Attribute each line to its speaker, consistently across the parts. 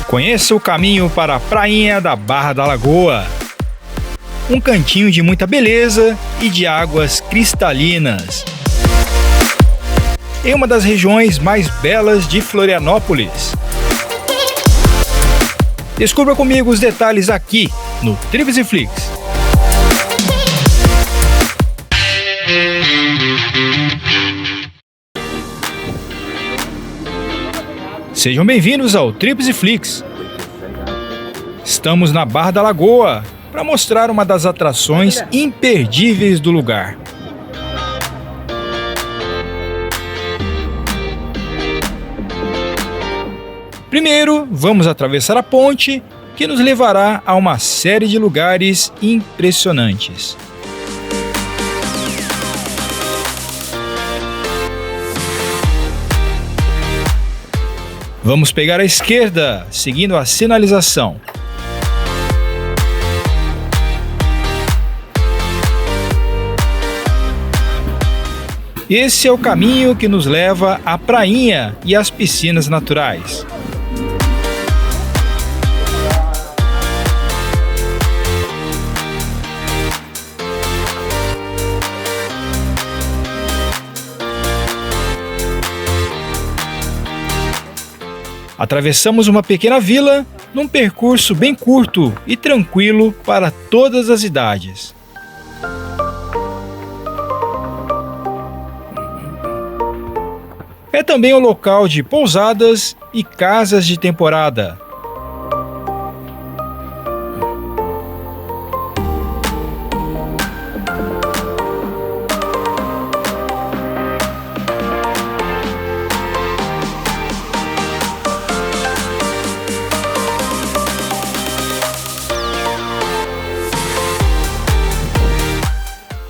Speaker 1: Conheça o caminho para a prainha da Barra da Lagoa. Um cantinho de muita beleza e de águas cristalinas. Em uma das regiões mais belas de Florianópolis. Descubra comigo os detalhes aqui no Trips e Flix. Sejam bem-vindos ao Trips e Flix. Estamos na Barra da Lagoa para mostrar uma das atrações imperdíveis do lugar. Primeiro, vamos atravessar a ponte que nos levará a uma série de lugares impressionantes. Vamos pegar a esquerda, seguindo a sinalização. Esse é o caminho que nos leva à prainha e às piscinas naturais. Atravessamos uma pequena vila num percurso bem curto e tranquilo para todas as idades. É também o local de pousadas e casas de temporada.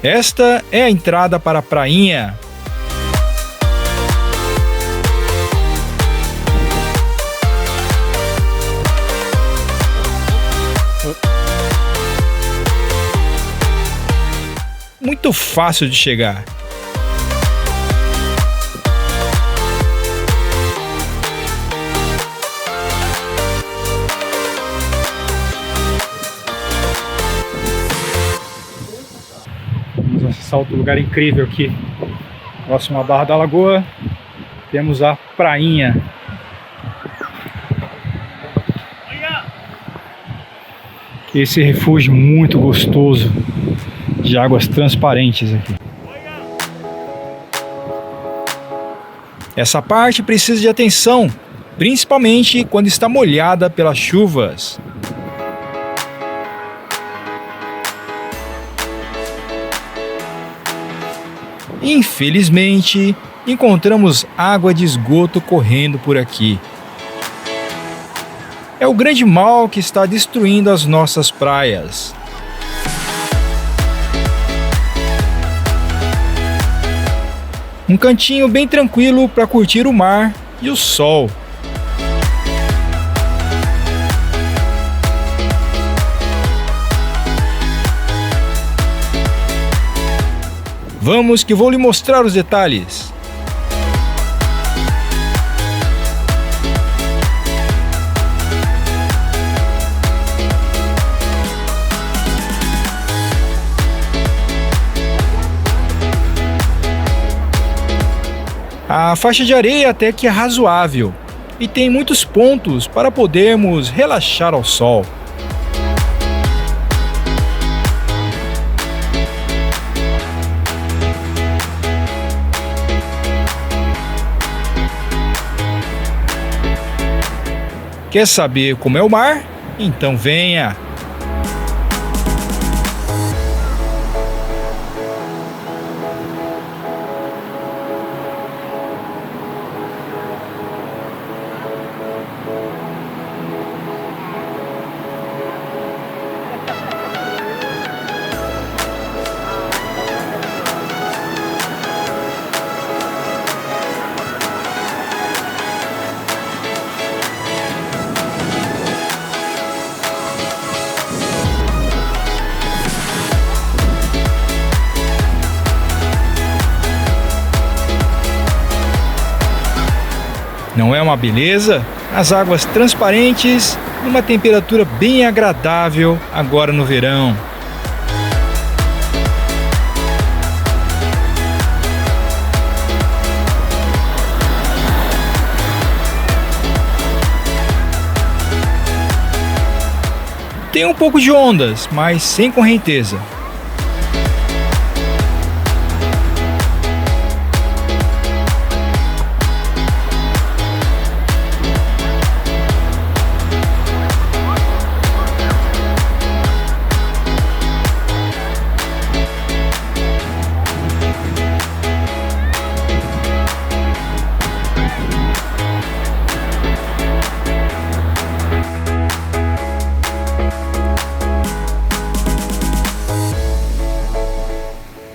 Speaker 1: Esta é a entrada para a prainha. Muito fácil de chegar. Acessar outro lugar incrível aqui, próximo à Barra da Lagoa, temos a prainha. Esse refúgio muito gostoso, de águas transparentes aqui. Essa parte precisa de atenção, principalmente quando está molhada pelas chuvas. Infelizmente, encontramos água de esgoto correndo por aqui. É o grande mal que está destruindo as nossas praias. Um cantinho bem tranquilo para curtir o mar e o sol. Vamos que vou lhe mostrar os detalhes. A faixa de areia até que é razoável e tem muitos pontos para podermos relaxar ao sol. Quer saber como é o mar? Então venha! Não é uma beleza? as águas transparentes, numa temperatura bem agradável agora no verão. Tem um pouco de ondas, mas sem correnteza.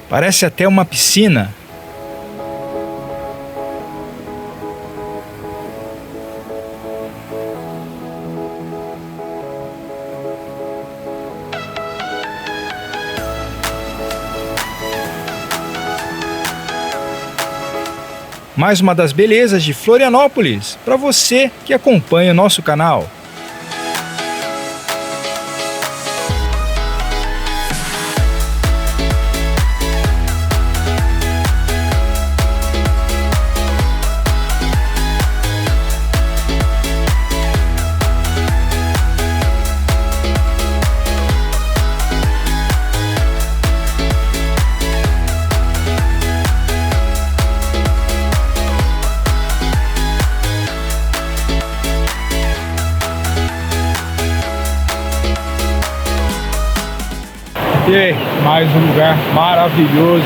Speaker 1: Parece até uma piscina. Mais uma das belezas de Florianópolis para você que acompanha o nosso canal. E aí, mais um lugar maravilhoso,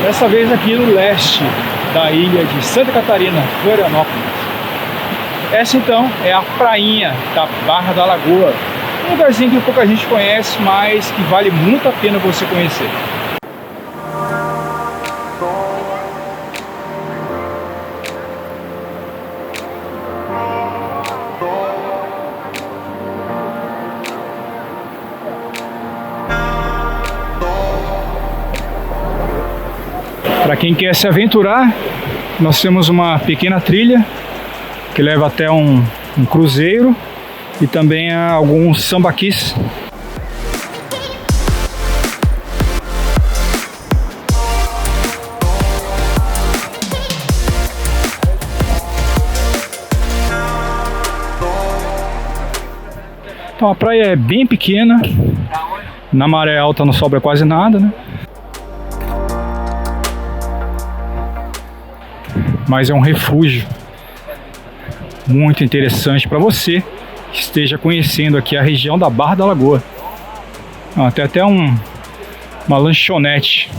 Speaker 1: dessa vez aqui no leste da ilha de Santa Catarina, Florianópolis. Essa então é a prainha da Barra da Lagoa, um lugarzinho que pouca gente conhece, mas que vale muito a pena você conhecer. Para quem quer se aventurar, nós temos uma pequena trilha que leva até um cruzeiro e também alguns sambaquis. Então a praia é bem pequena, na maré alta não sobra quase nada, né? Mas é um refúgio muito interessante para você que esteja conhecendo aqui a região da Barra da Lagoa. Tem até uma lanchonete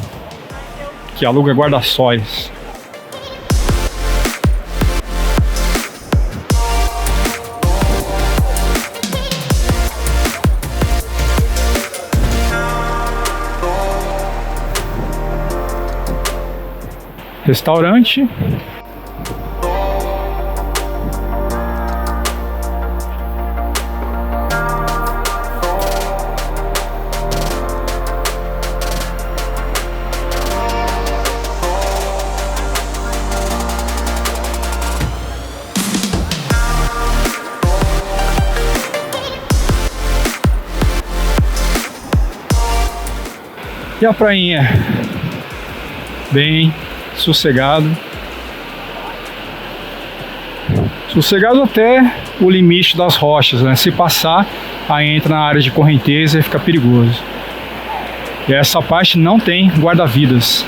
Speaker 1: que aluga guarda-sóis. Restaurante. E a prainha bem sossegado até o limite das rochas, né? Se passar, aí entra na área de correnteza e fica perigoso. E essa parte não tem guarda-vidas.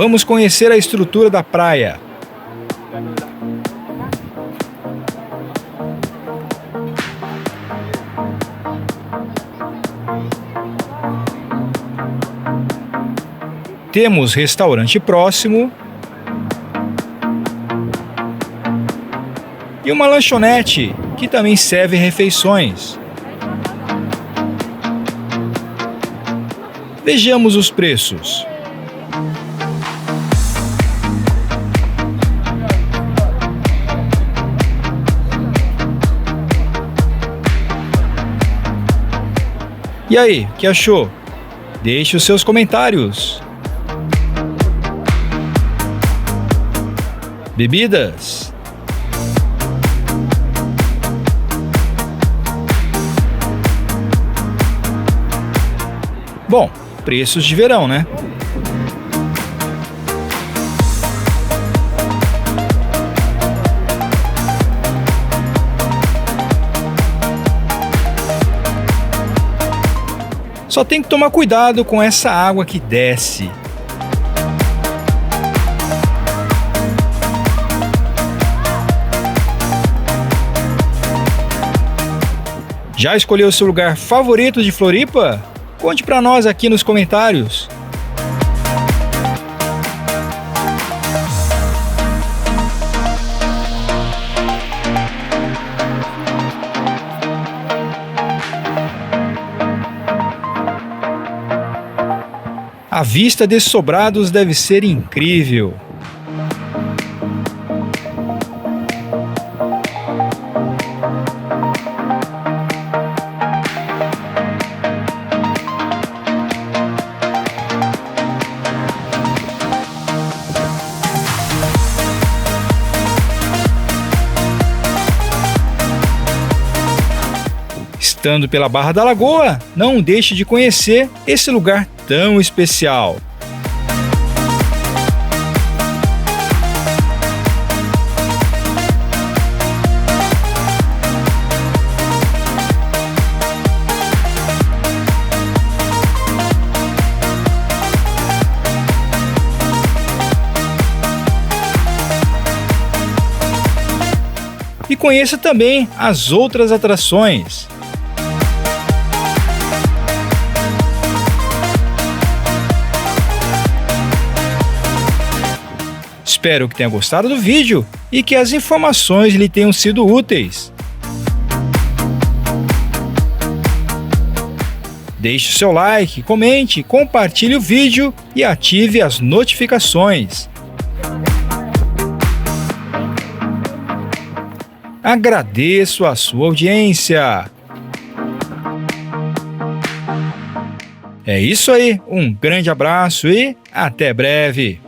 Speaker 1: Vamos conhecer a estrutura da praia. Temos restaurante próximo e uma lanchonete que também serve refeições. Vejamos os preços. E aí, o que achou? Deixe os seus comentários. Bebidas. Bom, preços de verão, né? Só tem que tomar cuidado com essa água que desce. Já escolheu seu lugar favorito de Floripa? Conte pra nós aqui nos comentários. A vista desses sobrados deve ser incrível. Estando pela Barra da Lagoa, não deixe de conhecer esse lugar tão especial. E conheça também as outras atrações. Espero que tenha gostado do vídeo e que as informações lhe tenham sido úteis. Deixe o seu like, comente, compartilhe o vídeo e ative as notificações. Agradeço a sua audiência. É isso aí, um grande abraço e até breve.